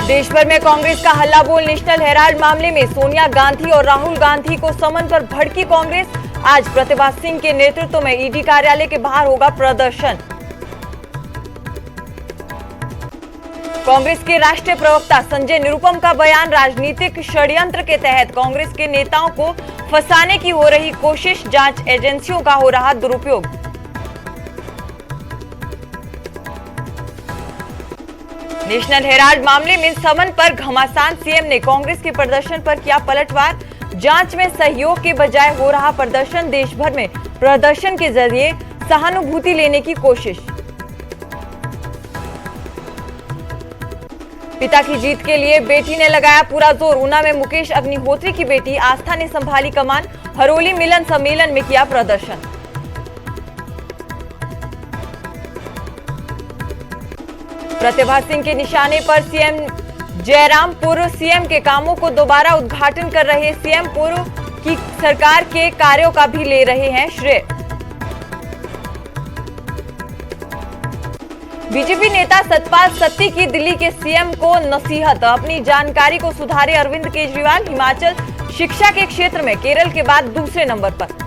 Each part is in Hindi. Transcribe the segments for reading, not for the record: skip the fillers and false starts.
देश भर में कांग्रेस का हल्ला बोल। नेशनल हेराल्ड मामले में सोनिया गांधी और राहुल गांधी को समन पर भड़की कांग्रेस। आज प्रतिभा सिंह के नेतृत्व में ईडी कार्यालय के बाहर होगा प्रदर्शन। कांग्रेस के राष्ट्रीय प्रवक्ता संजय निरुपम का बयान। राजनीतिक षड्यंत्र के तहत कांग्रेस के नेताओं को फंसाने की हो रही कोशिश, जांच एजेंसियों का हो रहा दुरुपयोग। नेशनल हेराल्ड मामले में समन पर घमासान। सीएम ने कांग्रेस के प्रदर्शन पर किया पलटवार। जांच में सहयोग के बजाय हो रहा प्रदर्शन। देश भर में प्रदर्शन के जरिए सहानुभूति लेने की कोशिश। पिता की जीत के लिए बेटी ने लगाया पूरा जोर। ऊना में मुकेश अग्निहोत्री की बेटी आस्था ने संभाली कमान। हरोली मिलन सम्मेलन में किया प्रदर्शन। प्रतिभा सिंह के निशाने पर सीएम जयराम। पूर्व सीएम के कामों को दोबारा उद्घाटन कर रहे सीएम पूर्व की सरकार के कार्यों का भी ले रहे हैं श्रेय। बीजेपी नेता सतपाल सत्ती की दिल्ली के सीएम को नसीहत। अपनी जानकारी को सुधारे अरविंद केजरीवाल। हिमाचल शिक्षा के क्षेत्र में केरल के बाद दूसरे नंबर पर।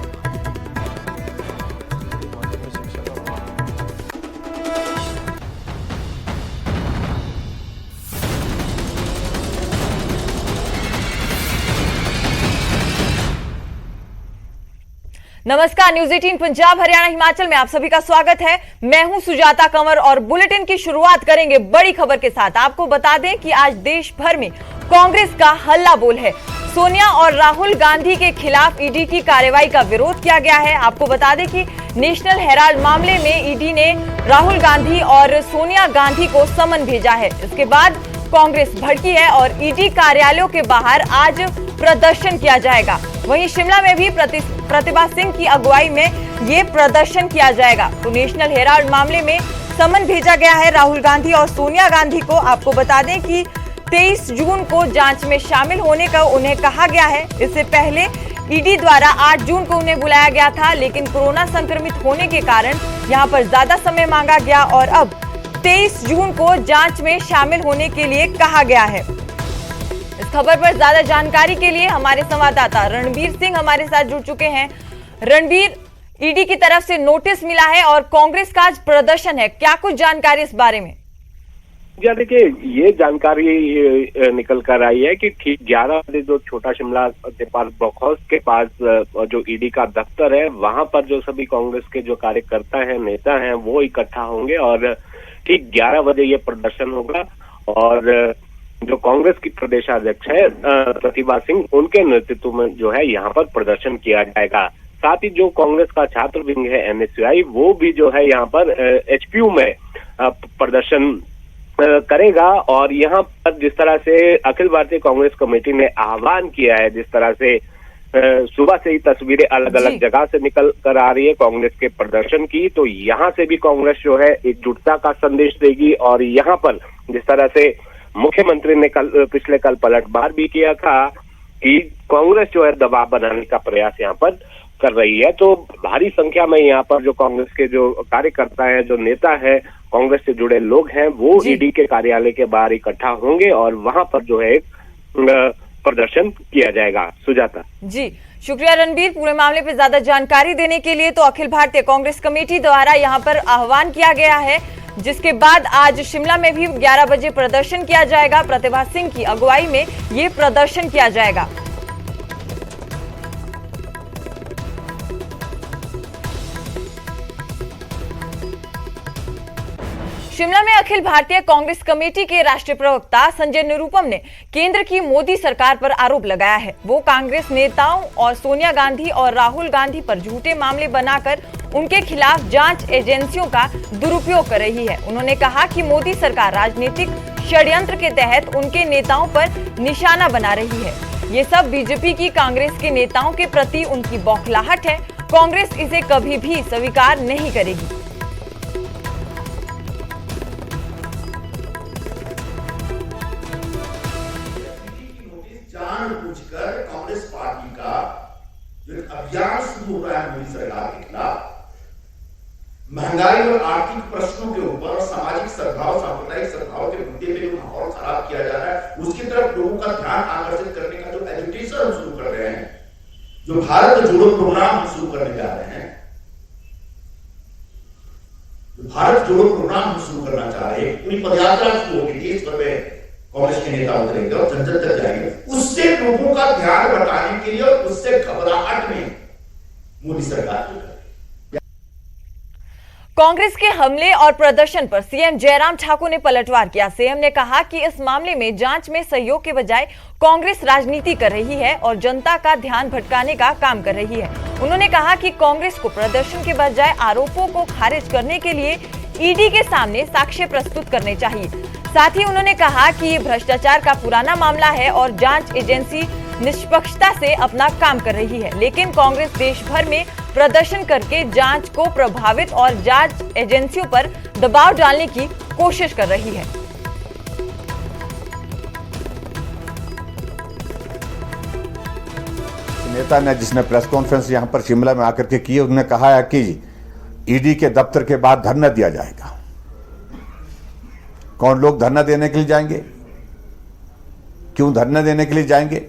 नमस्कार, न्यूज 18 पंजाब हरियाणा हिमाचल में आप सभी का स्वागत है। मैं हूं सुजाता कंवर और बुलेटिन की शुरुआत करेंगे बड़ी खबर के साथ। आपको बता दें कि आज देश भर में कांग्रेस का हल्ला बोल है। सोनिया और राहुल गांधी के खिलाफ ईडी की कार्रवाई का विरोध किया गया है। आपको बता दें कि नेशनल हेराल्ड मामले में ईडी ने राहुल गांधी और सोनिया गांधी को समन भेजा है। इसके बाद कांग्रेस भड़की है और ईडी कार्यालयों के बाहर आज प्रदर्शन किया जाएगा। वहीं शिमला में भी प्रतिभा सिंह की अगुवाई में ये प्रदर्शन किया जाएगा। तो नेशनल हेराल्ड मामले में समन भेजा गया है राहुल गांधी और सोनिया गांधी को। आपको बता दें कि 23 जून को जांच में शामिल होने का उन्हें कहा गया है। इससे पहले ईडी द्वारा 8 जून को उन्हें बुलाया गया था, लेकिन कोरोना संक्रमित होने के कारण यहां पर ज्यादा समय मांगा गया और अब 23 जून को जांच में शामिल होने के लिए कहा गया है। इस खबर पर ज्यादा जानकारी के लिए हमारे संवाददाता रणबीर सिंह हमारे साथ जुड़ चुके हैं। रणबीर, ईडी की तरफ से नोटिस मिला है और कांग्रेस का आज प्रदर्शन है, क्या कुछ जानकारी इस बारे में? जी देखिए, ये जानकारी निकल कर आई है कि ठीक 11 बजे जो छोटा शिमला के पास ब्रॉकहाउस के पास जो ईडी का दफ्तर है, वहां पर जो सभी कांग्रेस के जो कार्यकर्ता हैं, नेता हैं, वो इकट्ठा होंगे और ठीक 11 बजे ये प्रदर्शन होगा। और जो कांग्रेस की प्रदेशाध्यक्ष है प्रतिभा सिंह, उनके नेतृत्व में जो है यहाँ पर प्रदर्शन किया जाएगा। साथ ही जो कांग्रेस का छात्र विंग है एनएसयूआई, वो भी जो है यहाँ पर एचपीयू में प्रदर्शन करेगा। और यहाँ पर जिस तरह से अखिल भारतीय कांग्रेस कमेटी ने आह्वान किया है, जिस तरह से सुबह से ही तस्वीरें अलग अलग जगह से निकल कर आ रही है कांग्रेस के प्रदर्शन की, तो यहाँ से भी कांग्रेस जो है एकजुटता का संदेश देगी। और यहाँ पर जिस तरह से मुख्यमंत्री ने पिछले कल पलटवार भी किया था कि कांग्रेस जो है दबाव बनाने का प्रयास यहाँ पर कर रही है, तो भारी संख्या में यहाँ पर जो कांग्रेस के जो कार्यकर्ता हैं, जो नेता हैं, कांग्रेस से जुड़े लोग हैं, वो ईडी के कार्यालय के बाहर इकट्ठा होंगे और वहां पर जो है प्रदर्शन किया जाएगा। सुजाता जी, शुक्रिया रणबीर पूरे मामले पर ज्यादा जानकारी देने के लिए। तो अखिल भारतीय कांग्रेस कमेटी द्वारा यहाँ पर आह्वान किया गया है, जिसके बाद आज शिमला में भी 11 बजे प्रदर्शन किया जाएगा। प्रतिभा सिंह की अगुवाई में ये प्रदर्शन किया जाएगा। शिमला में अखिल भारतीय कांग्रेस कमेटी के राष्ट्रीय प्रवक्ता संजय निरुपम ने केंद्र की मोदी सरकार पर आरोप लगाया है। वो कांग्रेस नेताओं और सोनिया गांधी और राहुल गांधी पर झूठे मामले बनाकर उनके खिलाफ जांच एजेंसियों का दुरुपयोग कर रही है। उन्होंने कहा कि मोदी सरकार राजनीतिक षड्यंत्र के तहत उनके नेताओं पर निशाना बना रही है। ये सब बीजेपी की कांग्रेस के नेताओं के प्रति उनकी बौखलाहट है। कांग्रेस इसे कभी भी स्वीकार नहीं करेगी। जानबूझकर कांग्रेस पार्टी का जो अभियान शुरू हो रहा है मोदी सरकार के खिलाफ, महंगाई और आर्थिक प्रश्नों के ऊपर और सामाजिक सद्भाव सांप्रदायिक सद्भाव के मुद्दे पे जो माहौल खराब बात किया जा रहा है, उसकी तरफ लोगों का ध्यान आकर्षित करने का जो एजुटेशन हम शुरू कर रहे हैं, जो भारत जोड़ो प्रोग्राम हम शुरू करने जा रहे हैं, भारत जोड़ो प्रोग्राम हम शुरू करना चाह रहे हैं, पूरी पदयात्रा शुरू होगी, देश भर में कांग्रेस के नेता उतरेंगे और जन जन तक जाएंगे, उससे लोगों का ध्यान भटकाने के लिए और उससे घबराहट में मोदी सरकार कांग्रेस के हमले और प्रदर्शन पर सीएम जयराम ठाकुर ने पलटवार किया। सीएम ने कहा कि इस मामले में जांच में सहयोग के बजाय कांग्रेस राजनीति कर रही है और जनता का ध्यान भटकाने का काम कर रही है। उन्होंने कहा कि कांग्रेस को प्रदर्शन के बजाय आरोपों को खारिज करने के लिए ईडी के सामने साक्ष्य प्रस्तुत करने चाहिए। साथ ही उन्होंने कहा कि ये भ्रष्टाचार का पुराना मामला है और जांच एजेंसी निष्पक्षता से अपना काम कर रही है, लेकिन कांग्रेस देश भर में प्रदर्शन करके जांच को प्रभावित और जांच एजेंसियों पर दबाव डालने की कोशिश कर रही है। नेता ने जिसने प्रेस कॉन्फ्रेंस यहां पर शिमला में आकर के की, उन्होंने कहा है कि ईडी के दफ्तर के बाद धरना दिया जाएगा। कौन लोग धरना देने के लिए जाएंगे? क्यों धरना देने के लिए जाएंगे?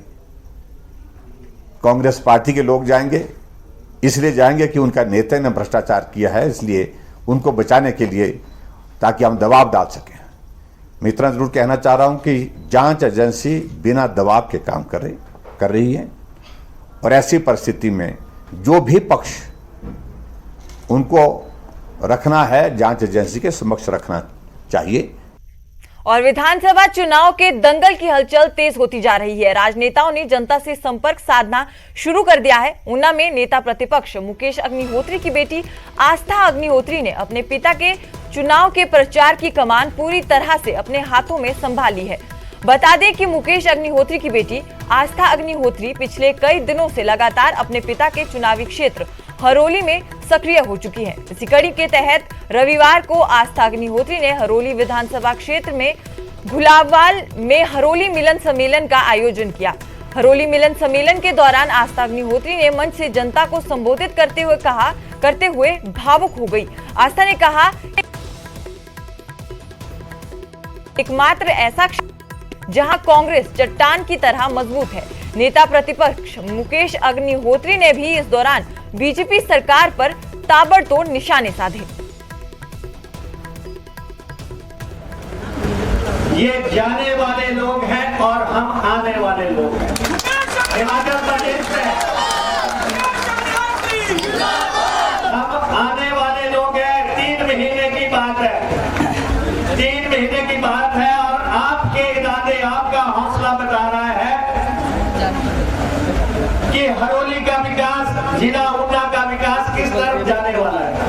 कांग्रेस पार्टी के लोग जाएंगे, इसलिए जाएंगे कि उनका नेता ने भ्रष्टाचार किया है, इसलिए उनको बचाने के लिए, ताकि हम दबाव डाल सकें। मैं इतना जरूर कहना चाह रहा हूं कि जांच एजेंसी बिना दबाव के काम कर रही है और ऐसी परिस्थिति में जो भी पक्ष उनको रखना है, जांच एजेंसी के समक्ष रखना चाहिए। और विधानसभा चुनाव के दंगल की हलचल तेज होती जा रही है। राजनेताओं ने जनता से संपर्क साधना शुरू कर दिया है। ऊना में नेता प्रतिपक्ष मुकेश अग्निहोत्री की बेटी आस्था अग्निहोत्री ने अपने पिता के चुनाव के प्रचार की कमान पूरी तरह से अपने हाथों में संभाली है। बता दें कि मुकेश अग्निहोत्री की बेटी आस्था अग्निहोत्री पिछले कई दिनों से लगातार अपने पिता के चुनावी क्षेत्र हरोली में सक्रिय हो चुकी है। इसी कड़ी के तहत रविवार को आस्था अग्निहोत्री ने हरोली विधानसभा क्षेत्र में घुलावाल में हरोली मिलन सम्मेलन का आयोजन किया। हरोली मिलन सम्मेलन के दौरान आस्था अग्निहोत्री ने मंच से जनता को संबोधित करते हुए भावुक हो गई। आस्था ने कहा, एकमात्र ऐसा जहां कांग्रेस चट्टान की तरह मजबूत है। नेता प्रतिपक्ष मुकेश अग्निहोत्री ने भी इस दौरान बीजेपी सरकार पर ताबड़तोड़ निशाने साधे। ये जाने वाले लोग हैं और हम आने वाले लोग हैं। हिमाचल प्रदेश से हम आने वाले लोग हैं। 3 महीने की बात है, 3 महीने की बात है और आपके इरादे, आपका हौसला बता रहा है कि हरोली का विकास, जिला ऊना का विकास किस तरफ जाने वाला है।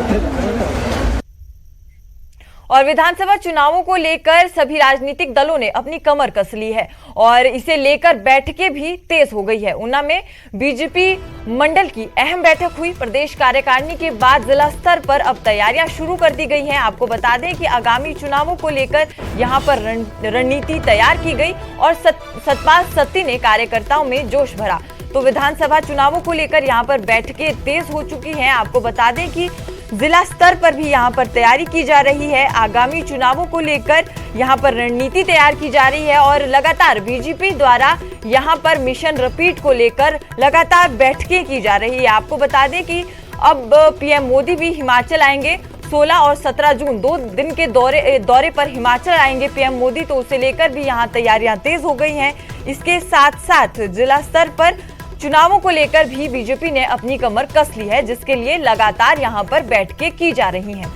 और विधानसभा चुनावों को लेकर सभी राजनीतिक दलों ने अपनी कमर कस ली है और इसे लेकर बैठकें भी तेज हो गई है। ऊना में बीजेपी मंडल की अहम बैठक हुई। प्रदेश कार्यकारिणी के बाद जिला स्तर पर अब तैयारियां शुरू कर दी गई हैं। आपको बता दें कि आगामी चुनावों को लेकर यहां पर रणनीति तैयार की गई और सतपाल सत्ती ने कार्यकर्ताओं में जोश भरा। तो विधानसभा चुनावों को लेकर यहां पर बैठकें तेज हो चुकी हैं। आपको बता दें कि जिला स्तर पर भी यहां पर तैयारी की जा रही है। आगामी चुनावों को लेकर यहां पर रणनीति तैयार की जा रही है और लगातार बीजेपी द्वारा यहां पर मिशन रिपीट को लेकर लगातार बैठकें की जा रही है। आपको बता दें कि अब पीएम मोदी भी हिमाचल आएंगे। 16 और 17 जून 2 दिन के दौरे पर हिमाचल आएंगे पीएम मोदी, तो उसे लेकर भी यहां तैयारियां तेज हो गई हैं। इसके साथ साथ जिला स्तर पर चुनावों को लेकर भी बीजेपी ने अपनी कमर कस ली है, जिसके लिए लगातार यहां पर बैठकें की जा रही हैं।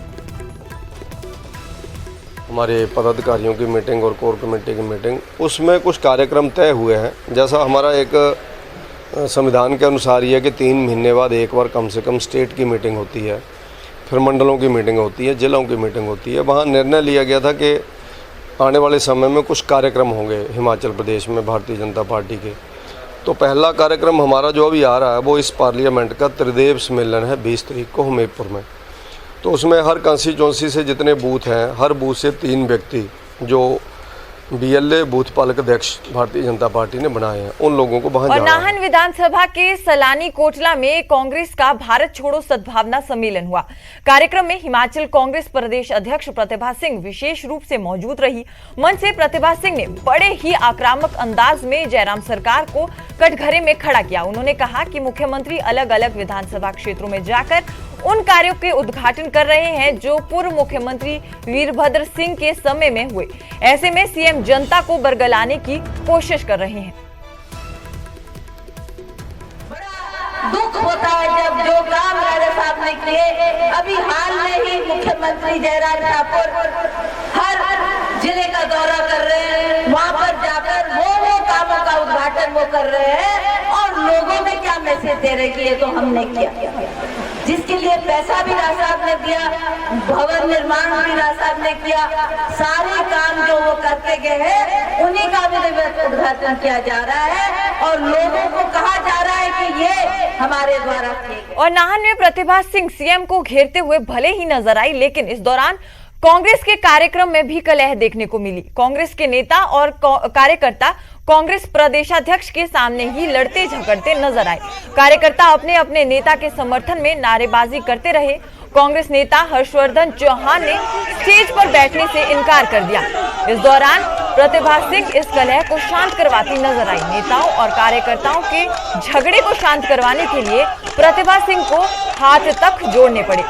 हमारे पदाधिकारियों की मीटिंग और कोर कमेटी की मीटिंग, उसमें कुछ कार्यक्रम तय हुए हैं। जैसा हमारा एक संविधान के अनुसार ये है कि 3 महीने बाद एक बार कम से कम स्टेट की मीटिंग होती है, फिर मंडलों की मीटिंग होती है, जिलों की मीटिंग होती है। वहाँ निर्णय लिया गया था कि आने वाले समय में कुछ कार्यक्रम होंगे हिमाचल प्रदेश में भारतीय जनता पार्टी के। तो पहला कार्यक्रम हमारा जो अभी आ रहा है वो इस पार्लियामेंट का त्रिदेव सम्मेलन है 20 तारीख को हमीरपुर में। तो उसमें हर कंस्टिट्यूंसी से जितने बूथ हैं, हर बूथ से 3 व्यक्ति जो BLA बूथ पालक अध्यक्ष भारतीय जनता पार्टी ने बनाए हैं, उन लोगों को वहां और जाना है। नाहन विधानसभा के सलानी कोटला में कांग्रेस का भारत छोड़ो सद्भावना सम्मेलन हुआ। कार्यक्रम में हिमाचल कांग्रेस प्रदेश अध्यक्ष प्रतिभा सिंह विशेष रूप से मौजूद रही। मंच से प्रतिभा सिंह ने बड़े ही आक्रामक अंदाज में जयराम सरकार को कटघरे में खड़ा किया। उन्होंने कहा कि मुख्यमंत्री अलग अलग विधानसभा क्षेत्रों में जाकर उन कार्यों के उद्घाटन कर रहे हैं जो पूर्व मुख्यमंत्री वीरभद्र सिंह के समय में हुए। ऐसे में सीएम जनता को बरगलाने की कोशिश कर रहे हैं। दुख होता है जब जो काम राजा साहब ने किए। अभी हाल में ही मुख्यमंत्री जयराम ठाकुर हर जिले का दौरा कर रहे हैं, वहाँ पर जाकर वो कामों का उद्घाटन वो कर रहे हैं और लोगों में क्या मैसेज दे रहे कि ये तो हमने किया। जिसके लिए पैसा भी राज साहब ने दिया, भवन निर्माण भी राज साहब ने किया, सारे काम जो वो करके गए हैं उन्हीं का भी उद्घाटन किया जा रहा है और लोगों को कहा जा रहा है कि ये हमारे द्वारा किए। और नाहन में प्रतिभा सिंह सीएम को घेरते हुए भले ही नजर आई, लेकिन इस दौरान कांग्रेस के कार्यक्रम में भी कलह देखने को मिली। कांग्रेस के नेता और कार्यकर्ता कांग्रेस प्रदेशाध्यक्ष के सामने ही लड़ते झगड़ते नजर आए। कार्यकर्ता अपने अपने नेता के समर्थन में नारेबाजी करते रहे। कांग्रेस नेता हर्षवर्धन चौहान ने स्टेज पर बैठने से इनकार कर दिया। इस दौरान प्रतिभा सिंह इस कलह को शांत करवाती नजर आई। नेताओं और कार्यकर्ताओं के झगड़े को शांत करवाने के लिए प्रतिभा सिंह को हाथ तक जोड़ने पड़े।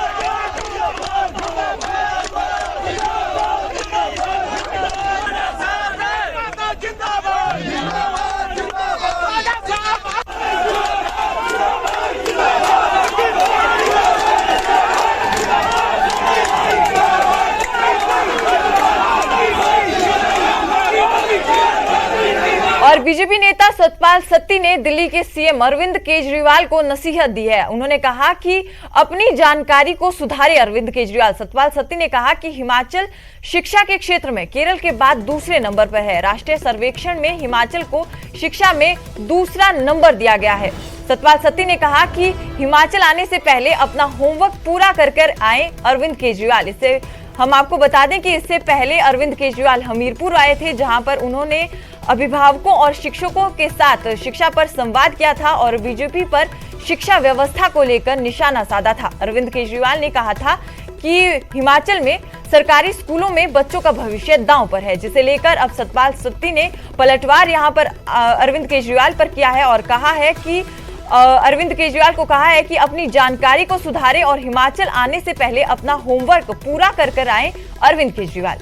और बीजेपी नेता सतपाल सत्ती ने दिल्ली के सीएम अरविंद केजरीवाल को नसीहत दी है। उन्होंने कहा कि अपनी जानकारी को सुधारे अरविंद केजरीवाल। सतपाल सत्ती ने कहा कि हिमाचल शिक्षा के क्षेत्र में केरल के बाद दूसरे नंबर पर है। राष्ट्रीय सर्वेक्षण में हिमाचल को शिक्षा में दूसरा नंबर दिया गया है। सतपाल सत्ती ने कहा कि हिमाचल आने से पहले अपना होमवर्क पूरा कर आए अरविंद केजरीवाल। इससे हम आपको बता दें कि इससे पहले अरविंद केजरीवाल हमीरपुर आए थे, जहां पर उन्होंने अभिभावकों और शिक्षकों के साथ शिक्षा पर संवाद किया था और बीजेपी पर शिक्षा व्यवस्था को लेकर निशाना साधा था। अरविंद केजरीवाल ने कहा था कि हिमाचल में सरकारी स्कूलों में बच्चों का भविष्य दांव पर है, जिसे लेकर अब सतपाल सत्ती ने पलटवार यहां पर अरविंद केजरीवाल पर किया है और कहा है कि अरविंद केजरीवाल को कहा है कि अपनी जानकारी को सुधारे और हिमाचल आने से पहले अपना होमवर्क पूरा कर आए अरविंद केजरीवाल।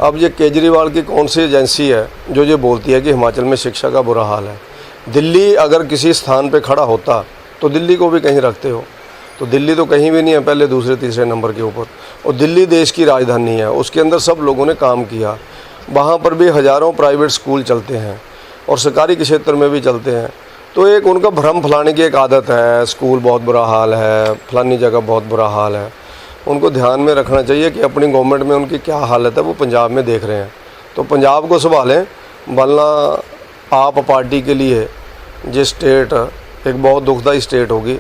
अब ये केजरीवाल की कौन सी एजेंसी है जो ये बोलती है कि हिमाचल में शिक्षा का बुरा हाल है। दिल्ली अगर किसी स्थान पे खड़ा होता तो दिल्ली को भी कहीं रखते हो, तो दिल्ली तो कहीं भी नहीं है पहले दूसरे तीसरे नंबर के ऊपर। और दिल्ली देश की राजधानी है, उसके अंदर सब लोगों ने काम किया। वहाँ पर भी हज़ारों प्राइवेट स्कूल चलते हैं और सरकारी के क्षेत्र में भी चलते हैं। तो एक उनका भ्रम फैलाने की एक आदत है, स्कूल बहुत बुरा हाल है, फलानी जगह बहुत बुरा हाल है। उनको ध्यान में रखना चाहिए कि अपनी गवर्नमेंट में उनकी क्या हालत है, वो पंजाब में देख रहे हैं। तो पंजाब को संभालें, वरना आप पार्टी के लिए ये स्टेट एक बहुत दुखदायी स्टेट होगी।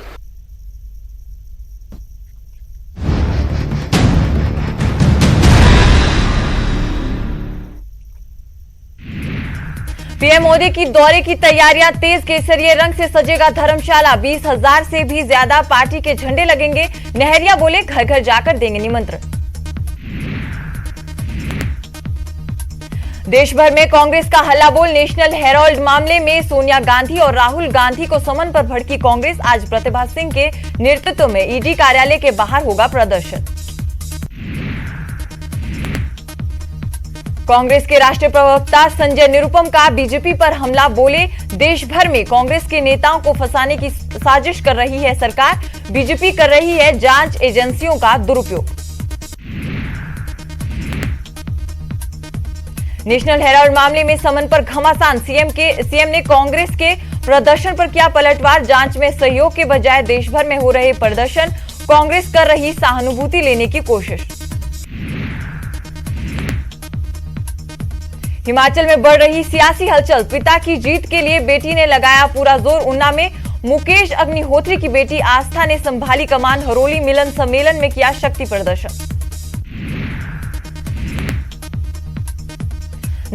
पीएम मोदी की दौरे की तैयारियां तेज। केसरिये रंग से सजेगा धर्मशाला। 20,000 से भी ज्यादा पार्टी के झंडे लगेंगे। नहरिया बोले घर घर जाकर देंगे निमंत्रण। देश भर में कांग्रेस का हल्लाबोल। नेशनल हेराल्ड मामले में सोनिया गांधी और राहुल गांधी को समन पर भड़की कांग्रेस। आज प्रतिभा सिंह के नेतृत्व में ईडी कार्यालय के बाहर होगा प्रदर्शन। कांग्रेस के राष्ट्रीय प्रवक्ता संजय निरुपम का बीजेपी पर हमला। बोले देश भर में कांग्रेस के नेताओं को फंसाने की साजिश कर रही है सरकार। बीजेपी कर रही है जांच एजेंसियों का दुरुपयोग। नेशनल हेराल्ड मामले में समन पर घमासान। सीएम ने कांग्रेस के प्रदर्शन पर किया पलटवार। जांच में सहयोग के बजाय देश भर में हो रहे प्रदर्शन, कांग्रेस कर रही सहानुभूति लेने की कोशिश। हिमाचल में बढ़ रही सियासी हलचल। पिता की जीत के लिए बेटी ने लगाया पूरा जोर। ऊना में मुकेश अग्निहोत्री की बेटी आस्था ने संभाली कमान। हरोली मिलन सम्मेलन में किया शक्ति प्रदर्शन।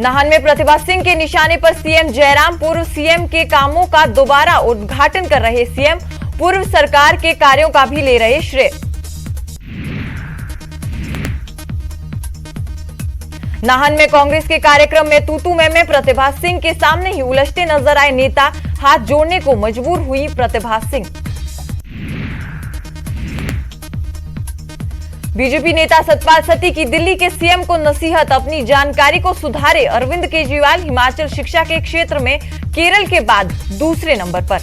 नाहन में प्रतिभा सिंह के निशाने पर सीएम जयराम। पूर्व सीएम के कामों का दोबारा उद्घाटन कर रहे सीएम, पूर्व सरकार के कार्यों का भी ले रहे श्रेय। नाहन में कांग्रेस के कार्यक्रम में तूतू में प्रतिभा सिंह के सामने ही उलझते नजर आए नेता, हाथ जोड़ने को मजबूर हुई प्रतिभा सिंह। बीजेपी नेता सतपाल सत्ती की दिल्ली के सीएम को नसीहत, अपनी जानकारी को सुधारे। अरविंद केजरीवाल हिमाचल शिक्षा के क्षेत्र में केरल के बाद दूसरे नंबर पर।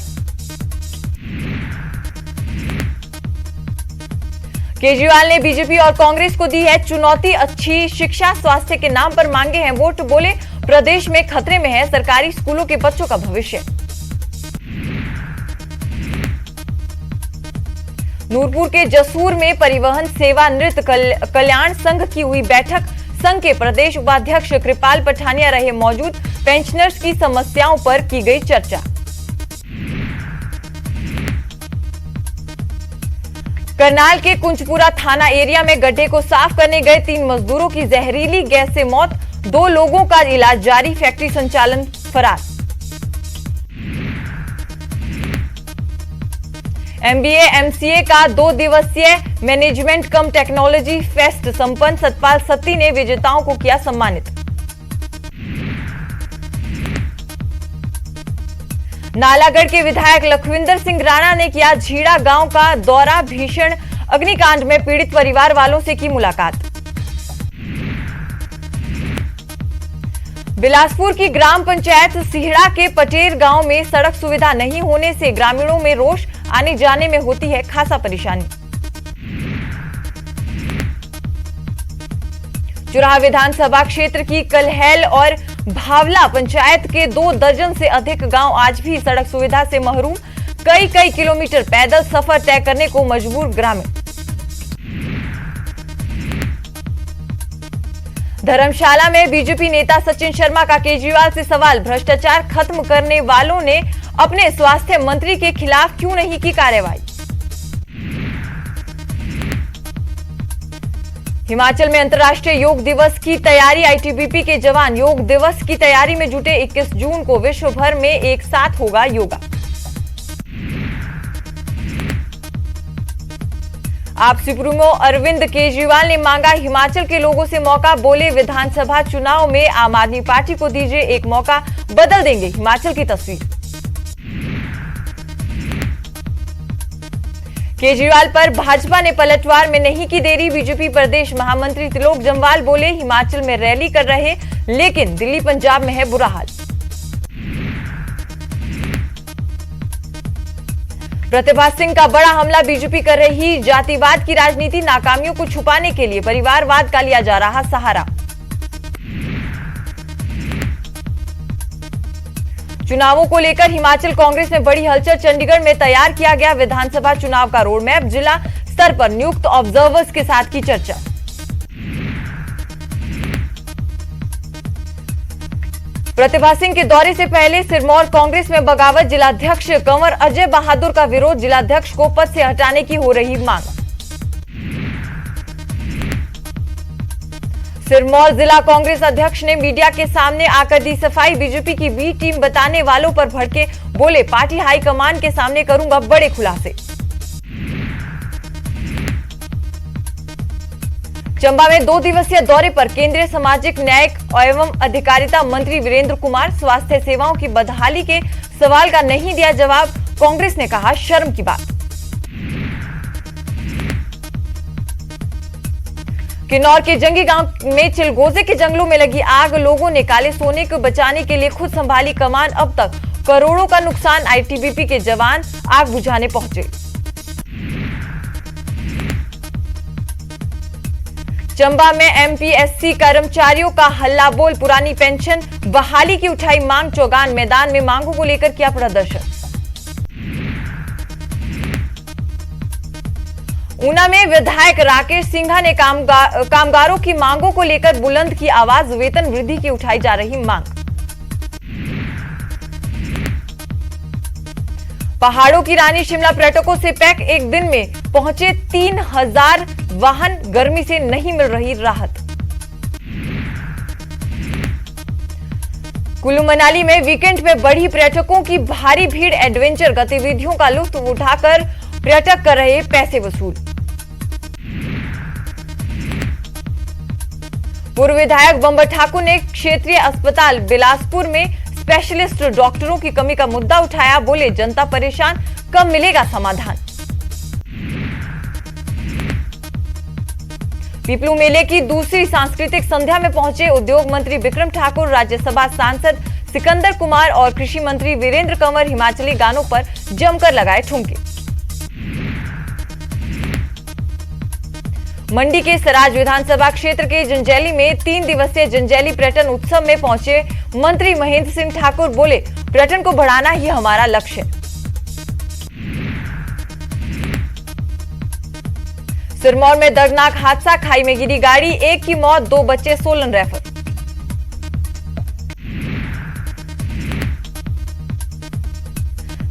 केजरीवाल ने बीजेपी और कांग्रेस को दी है चुनौती, अच्छी शिक्षा स्वास्थ्य के नाम पर मांगे हैं वोट। बोले प्रदेश में खतरे में है सरकारी स्कूलों के बच्चों का भविष्य। नूरपुर के जसूर में परिवहन सेवा नृत्य कल्याण संघ की हुई बैठक। संघ के प्रदेश उपाध्यक्ष कृपाल पठानिया रहे मौजूद। पेंशनर्स की समस्याओं पर की गई चर्चा। करनाल के कुंजपुरा थाना एरिया में गड्ढे को साफ करने गए 3 मजदूरों की जहरीली गैस से मौत। 2 लोगों का इलाज जारी, फैक्ट्री संचालन फरार। एमबीए एमसीए का 2 दिवसीय मैनेजमेंट कम टेक्नोलॉजी फेस्ट संपन्न। सतपाल सत्ती ने विजेताओं को किया सम्मानित। नालागढ़ के विधायक लखविंदर सिंह राणा ने किया झीड़ा गांव का दौरा। भीषण अग्निकांड में पीड़ित परिवार वालों से की मुलाकात। बिलासपुर की ग्राम पंचायत सिहड़ा के पटेर गांव में सड़क सुविधा नहीं होने से ग्रामीणों में रोष, आने जाने में होती है खासा परेशानी। चुराह विधानसभा क्षेत्र की कलहैल और भावला पंचायत के 2 दर्जन से अधिक गांव आज भी सड़क सुविधा से महरूम। कई किलोमीटर पैदल सफर तय करने को मजबूर ग्रामीण। धर्मशाला में बीजेपी नेता सचिन शर्मा का केजरीवाल से सवाल, भ्रष्टाचार खत्म करने वालों ने अपने स्वास्थ्य मंत्री के खिलाफ क्यों नहीं की कार्रवाई। हिमाचल में अंतर्राष्ट्रीय योग दिवस की तैयारी। आईटीबीपी के जवान योग दिवस की तैयारी में जुटे। 21 जून को विश्व भर में एक साथ होगा योगा। आप सुप्रीमो अरविंद केजरीवाल ने मांगा हिमाचल के लोगों से मौका। बोले विधानसभा चुनाव में आम आदमी पार्टी को दीजिए एक मौका, बदल देंगे हिमाचल की तस्वीर। केजरीवाल पर भाजपा ने पलटवार में नहीं की देरी। बीजेपी प्रदेश महामंत्री त्रिलोक जम्वाल बोले हिमाचल में रैली कर रहे, लेकिन दिल्ली पंजाब में है बुरा हाल। प्रतिभा सिंह का बड़ा हमला। बीजेपी कर रही जातिवाद की राजनीति, नाकामियों को छुपाने के लिए परिवारवाद का लिया जा रहा सहारा। चुनावों को लेकर हिमाचल कांग्रेस में बड़ी हलचल। चंडीगढ़ में तैयार किया गया विधानसभा चुनाव का रोड मैप। जिला स्तर पर नियुक्त ऑब्जर्वर्स के साथ की चर्चा। प्रतिभा सिंह के दौरे से पहले सिरमौर कांग्रेस में बगावत। जिलाध्यक्ष कंवर अजय बहादुर का विरोध। जिलाध्यक्ष को पद से हटाने की हो रही मांग। सिरमौर जिला कांग्रेस अध्यक्ष ने मीडिया के सामने आकर दी सफाई। बीजेपी की बी टीम बताने वालों पर भड़के। बोले पार्टी हाईकमान के सामने करूंगा बड़े खुलासे। चंबा में 2 दिवसीय दौरे पर केंद्रीय सामाजिक न्याय एवं अधिकारिता मंत्री वीरेंद्र कुमार। स्वास्थ्य सेवाओं की बदहाली के सवाल का नहीं दिया जवाब। कांग्रेस ने कहा शर्म की बात। किन्नौर के जंगी गांव में चिलगोजे के जंगलों में लगी आग। लोगों ने काले सोने को बचाने के लिए खुद संभाली कमान। अब तक करोड़ों का नुकसान। आईटीबीपी के जवान आग बुझाने पहुंचे। चंबा में एमपीएससी कर्मचारियों का हल्ला बोल। पुरानी पेंशन बहाली की उठाई मांग। चौगान मैदान में मांगों को लेकर किया प्रदर्शन। ऊना में विधायक राकेश सिंघा ने कामगारों की मांगों को लेकर बुलंद की आवाज। वेतन वृद्धि की उठाई जा रही मांग। पहाड़ों की रानी शिमला पर्यटकों से पैक। एक दिन में पहुंचे 3000 वाहन। गर्मी से नहीं मिल रही राहत। कुल्लू मनाली में वीकेंड पे बढ़ी पर्यटकों की भारी भीड़, एडवेंचर गतिविधियों का लुत्फ उठाकर पर्यटक कर रहे पैसे वसूल। पूर्व विधायक बंबर ठाकुर ने क्षेत्रीय अस्पताल बिलासपुर में स्पेशलिस्ट डॉक्टरों की कमी का मुद्दा उठाया, बोले जनता परेशान, कब मिलेगा समाधान। पीपलू मेले की दूसरी सांस्कृतिक संध्या में पहुंचे उद्योग मंत्री बिक्रम ठाकुर, राज्यसभा सांसद सिकंदर कुमार और कृषि मंत्री वीरेंद्र कंवर हिमाचली गानों पर जमकर लगाए ठुमके। मंडी के सराज विधानसभा क्षेत्र के जंजैली में 3 दिवसीय जंजैली पर्यटन उत्सव में पहुंचे मंत्री महेंद्र सिंह ठाकुर, बोले पर्यटन को बढ़ाना ही हमारा लक्ष्य है। सिरमौर में दर्दनाक हादसा, खाई में गिरी गाड़ी, 1 की मौत, 2 बच्चे सोलन रेफर।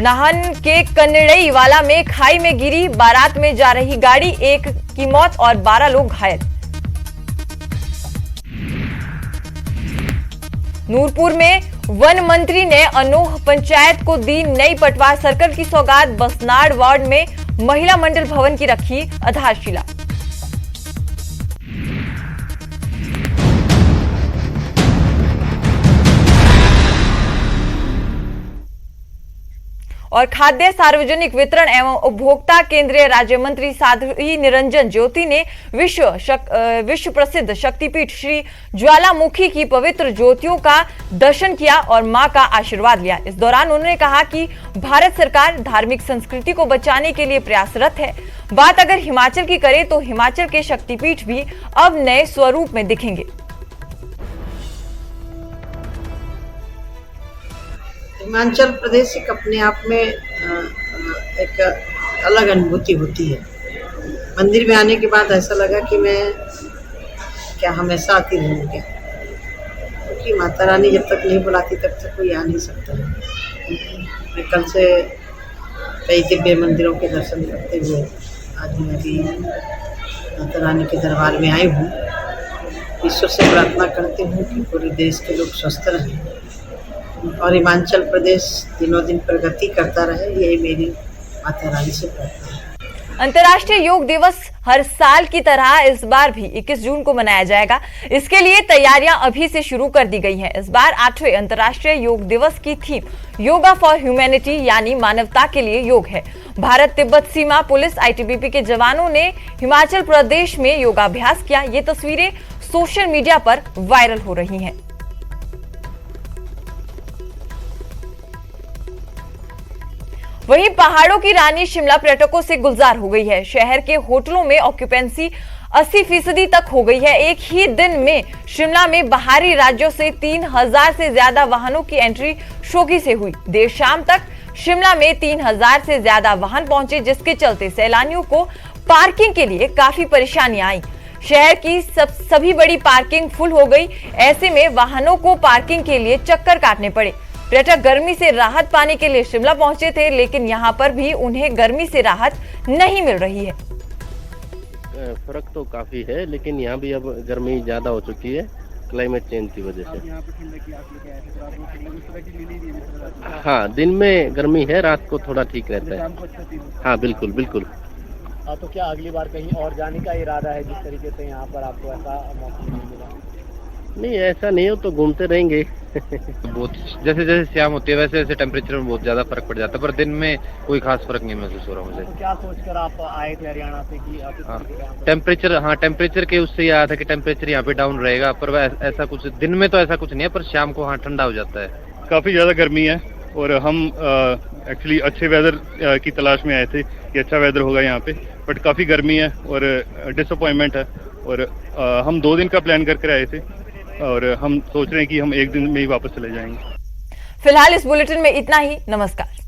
नाहन के कन्नड़ई वाला में खाई में गिरी बारात में जा रही गाड़ी, 1 की मौत और 12 लोग घायल। नूरपुर में वन मंत्री ने अनोह पंचायत को दी नई पटवार सर्कल की सौगात, बसनाड़ वार्ड में महिला मंडल भवन की रखी आधारशिला। और खाद्य सार्वजनिक वितरण एवं उपभोक्ता केंद्रीय राज्य मंत्री साध्वी निरंजन ज्योति ने विश्व प्रसिद्ध शक्तिपीठ श्री ज्वालामुखी की पवित्र ज्योतियों का दर्शन किया और मां का आशीर्वाद लिया। इस दौरान उन्होंने कहा कि भारत सरकार धार्मिक संस्कृति को बचाने के लिए प्रयासरत है। बात अगर हिमाचल की करें तो हिमाचल के शक्तिपीठ भी अब नए स्वरूप में दिखेंगे। हिमाचल प्रदेश एक अपने आप में एक अलग अनुभूति होती है। मंदिर में आने के बाद ऐसा लगा कि मैं क्या हमेशा आती रहूँगी, क्योंकि माता रानी जब तक नहीं बुलाती तब तक कोई आ नहीं सकता है। मैं कल से कई दिव्य मंदिरों के दर्शन करते हुए आज मैं भी माता रानी के दरबार में आई हूँ। ईश्वर से प्रार्थना करती हूँ कि पूरे देश के लोग स्वस्थ रहें और हिमाचल प्रदेश दिनों दिन प्रगति करता रहे, यही मेरी माता रानी से प्रार्थना है। अंतर्राष्ट्रीय योग दिवस हर साल की तरह इस बार भी 21 जून को मनाया जाएगा। इसके लिए तैयारियां अभी से शुरू कर दी गई हैं। इस बार 8वें अंतर्राष्ट्रीय योग दिवस की थीम योगा फॉर ह्यूमैनिटी यानी मानवता के लिए योग है। भारत तिब्बत सीमा पुलिस आईटीबीपी के जवानों ने हिमाचल प्रदेश में योगाभ्यास किया। ये तस्वीरें सोशल मीडिया पर वायरल हो रही हैं। वहीं पहाड़ों की रानी शिमला पर्यटकों से गुलजार हो गई है। शहर के होटलों में ऑक्यूपेंसी 80% तक हो गई है। एक ही दिन में शिमला में बाहरी राज्यों से 3000 से ज्यादा वाहनों की एंट्री शोगी से हुई। देर शाम तक शिमला में 3000 से ज्यादा वाहन पहुंचे, जिसके चलते सैलानियों को पार्किंग के लिए काफी परेशानियां आई। शहर की सभी बड़ी पार्किंग फुल हो गई। ऐसे में वाहनों को पार्किंग के लिए चक्कर काटने पड़े। पर्यटक गर्मी से राहत पाने के लिए शिमला पहुंचे थे, लेकिन यहां पर भी उन्हें गर्मी से राहत नहीं मिल रही है। फर्क तो काफी है, लेकिन यहाँ भी अब गर्मी ज्यादा हो चुकी है क्लाइमेट चेंज की वजह से। हाँ, दिन में गर्मी है, रात को थोड़ा ठीक रहता है। हाँ बिल्कुल बिल्कुल। तो क्या अगली बार कहीं और जाने का इरादा है, जिस तरीके से यहाँ पर आपको ऐसा मौसम नहीं मिला? नहीं, ऐसा नहीं हो तो घूमते रहेंगे। बहुत जैसे जैसे शाम होती है वैसे वैसे टेम्परेचर में बहुत ज्यादा फर्क पड़ जाता है, पर दिन में कोई खास फर्क नहीं महसूस हो रहा मुझे। तो क्या सोचकर आप आए थे हरियाणा से कि टेम्परेचर के उससे ये आया था कि टेम्परेचर यहाँ पे डाउन रहेगा, पर ऐसा कुछ दिन में तो ऐसा कुछ नहीं है, पर शाम को हाँ ठंडा हो जाता है। काफी ज्यादा गर्मी है और हम एक्चुअली अच्छे वेदर की तलाश में आए थे कि अच्छा वेदर होगा यहाँ पे, बट काफी गर्मी है और डिसअपॉइंटमेंट है। और हम 2 दिन का प्लान करके आए थे और हम सोच रहे हैं कि हम 1 दिन में ही वापस चले जाएंगे। फिलहाल इस बुलेटिन में इतना ही। नमस्कार।